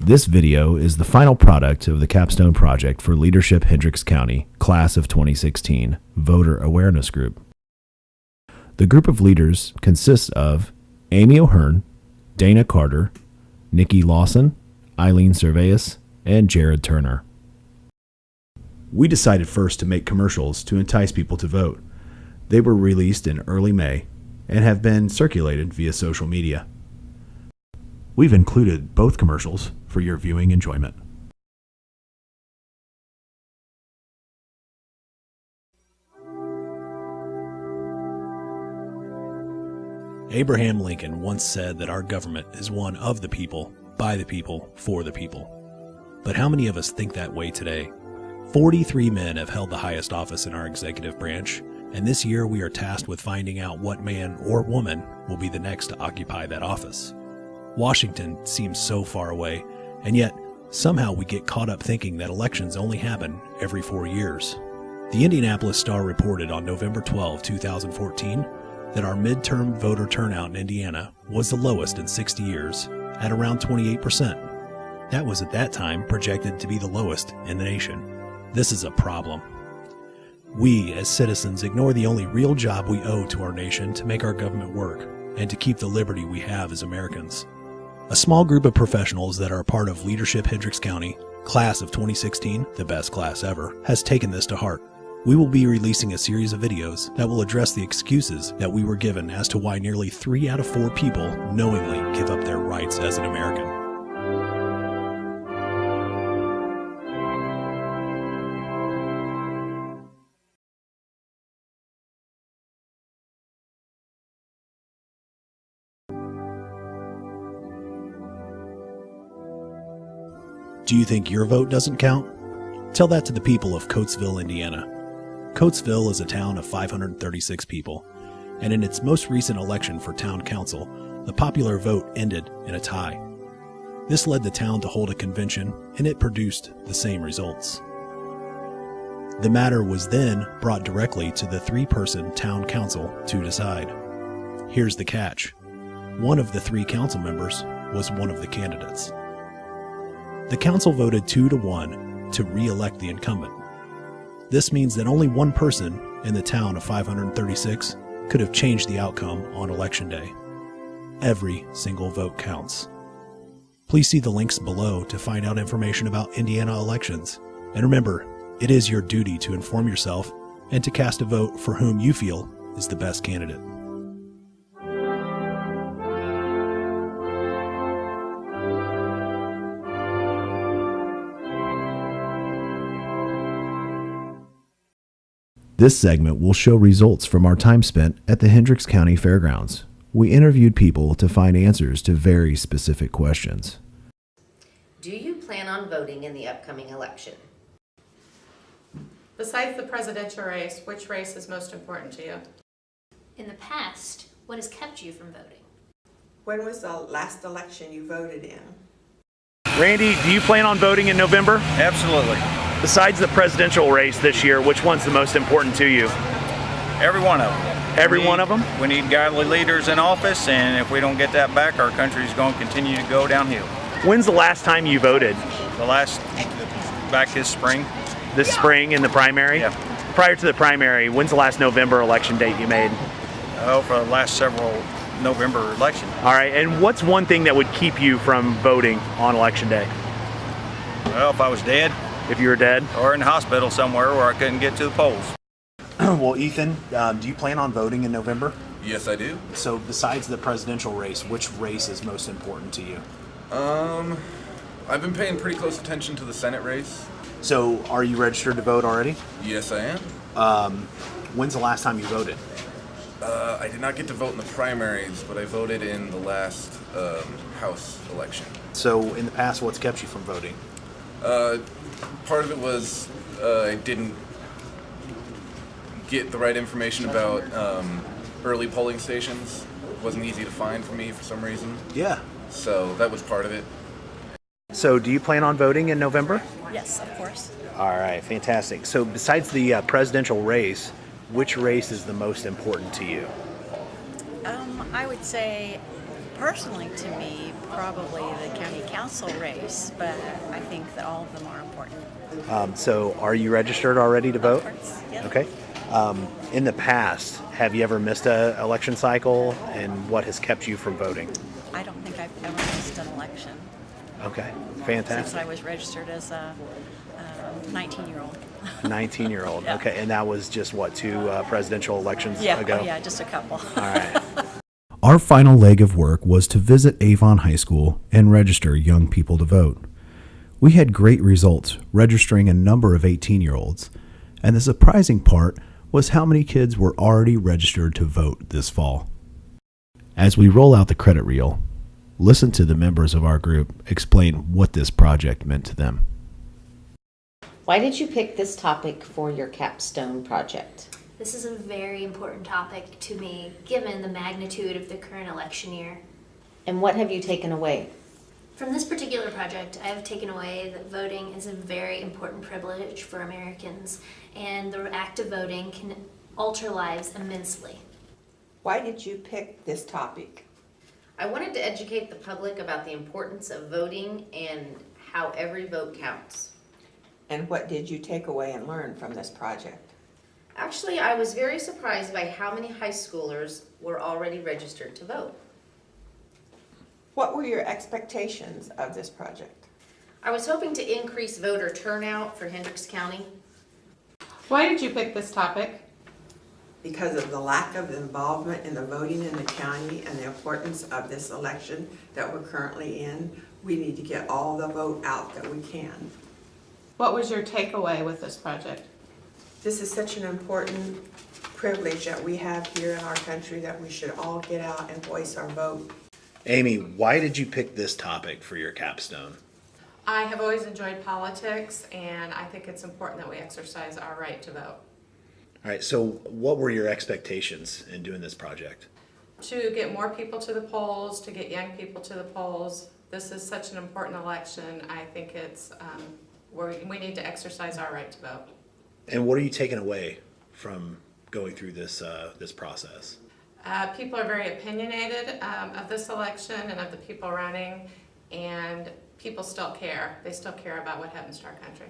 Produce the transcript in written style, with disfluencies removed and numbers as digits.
This video is the final product of the Capstone Project for Leadership Hendricks County, Class of 2016, Voter Awareness Group. The group of leaders consists of Amy O'Hearn, Dana Carter, Nikki Lawson, Eileen Serveus, and Jared Turner. We decided first to make commercials to entice people to vote. They were released in early May and have been circulated via social media. We've included both commercials for your viewing enjoyment. Abraham Lincoln once said that our government is one of the people, by the people, for the people. But how many of us think that way today? 43 men have held the highest office in our executive branch, and this year we are tasked with finding out what man or woman will be the next to occupy that office. Washington seems so far away, and yet somehow we get caught up thinking that elections only happen every 4 years. The Indianapolis Star reported on November 12, 2014, that our midterm voter turnout in Indiana was the lowest in 60 years, at around 28%. That was at that time projected to be the lowest in the nation. This is a problem. We, as citizens, ignore the only real job we owe to our nation to make our government work and to keep the liberty we have as Americans. A small group of professionals that are a part of Leadership Hendricks County, Class of 2016, the best class ever, has taken this to heart. We will be releasing a series of videos that will address the excuses that we were given as to why nearly 3 out of 4 people knowingly give up their rights as an American. Do you think your vote doesn't count? Tell that to the people of Coatesville, Indiana. Coatesville is a town of 536 people, and in its most recent election for town council, the popular vote ended in a tie. This led the town to hold a convention, and it produced the same results. The matter was then brought directly to the 3-person town council to decide. Here's the catch. One of the 3 council members was one of the candidates. The council voted 2-1 to re-elect the incumbent. This means that only one person in the town of 536 could have changed the outcome on election day. Every single vote counts. Please see the links below to find out information about Indiana elections. And remember, it is your duty to inform yourself and to cast a vote for whom you feel is the best candidate. This segment will show results from our time spent at the Hendricks County Fairgrounds. We interviewed people to find answers to very specific questions. Do you plan on voting in the upcoming election? Besides the presidential race, which race is most important to you? In the past, what has kept you from voting? When was the last election you voted in? Randy, do you plan on voting in November? Absolutely. Besides the presidential race this year, which one's the most important to you? Every one of them. Every one of them? We need godly leaders in office, and if we don't get that back, our country's going to continue to go downhill. When's the last time you voted? Back this spring. This spring in the primary? Yeah. Prior to the primary, when's the last November election date you made? Oh, for the last several November elections. All right, and what's one thing that would keep you from voting on election day? Well, if I was dead. If you were dead? Or in the hospital somewhere where I couldn't get to the polls. Well, Ethan, do you plan on voting in November? Yes, I do. So besides the presidential race, which race is most important to you? I've been paying pretty close attention to the Senate race. So are you registered to vote already? Yes, I am. When's the last time you voted? I did not get to vote in the primaries, but I voted in the last House election. So in the past, what's kept you from voting? Part of it was I didn't get the right information about early polling stations. It wasn't easy to find for me for some reason. Yeah. So that was part of it. So do you plan on voting in November? Yes, of course. All right, fantastic. So besides the presidential race, which race is the most important to you? I would say Personally, to me, probably the county council race, but I think that all of them are important. So are you registered already to vote? Of course, yeah. Okay. In the past, have you ever missed an election cycle, and what has kept you from voting? I don't think I've ever missed an election Okay, since fantastic. I was registered as a 19-year-old. 19-year-old. Yeah. Okay, and that was just what, 2 presidential elections Yeah, ago? oh, yeah, just a couple. All right. Our final leg of work was to visit Avon High School and register young people to vote. We had great results registering a number of 18-year-olds, and the surprising part was how many kids were already registered to vote this fall. As we roll out the credit reel, listen to the members of our group explain what this project meant to them. Why did you pick this topic for your capstone project? This is a very important topic to me, given the magnitude of the current election year. And what have you taken away? From this particular project, I have taken away that voting is a very important privilege for Americans, and the act of voting can alter lives immensely. Why did you pick this topic? I wanted to educate the public about the importance of voting and how every vote counts. And what did you take away and learn from this project? Actually, I was very surprised by how many high schoolers were already registered to vote. What were your expectations of this project? I was hoping to increase voter turnout for Hendricks County. Why did you pick this topic? Because of the lack of involvement in the voting in the county and the importance of this election that we're currently in, we need to get all the vote out that we can. What was your takeaway with this project? This is such an important privilege that we have here in our country that we should all get out and voice our vote. Amy, why did you pick this topic for your capstone? I have always enjoyed politics, and I think it's important that we exercise our right to vote. All right, so what were your expectations in doing this project? To get more people to the polls, to get young people to the polls. This is such an important election. I think it's we need to exercise our right to vote. And what are you taking away from going through this process? People are very opinionated of this election and of the people running, and people still care. They still care about what happens to our country.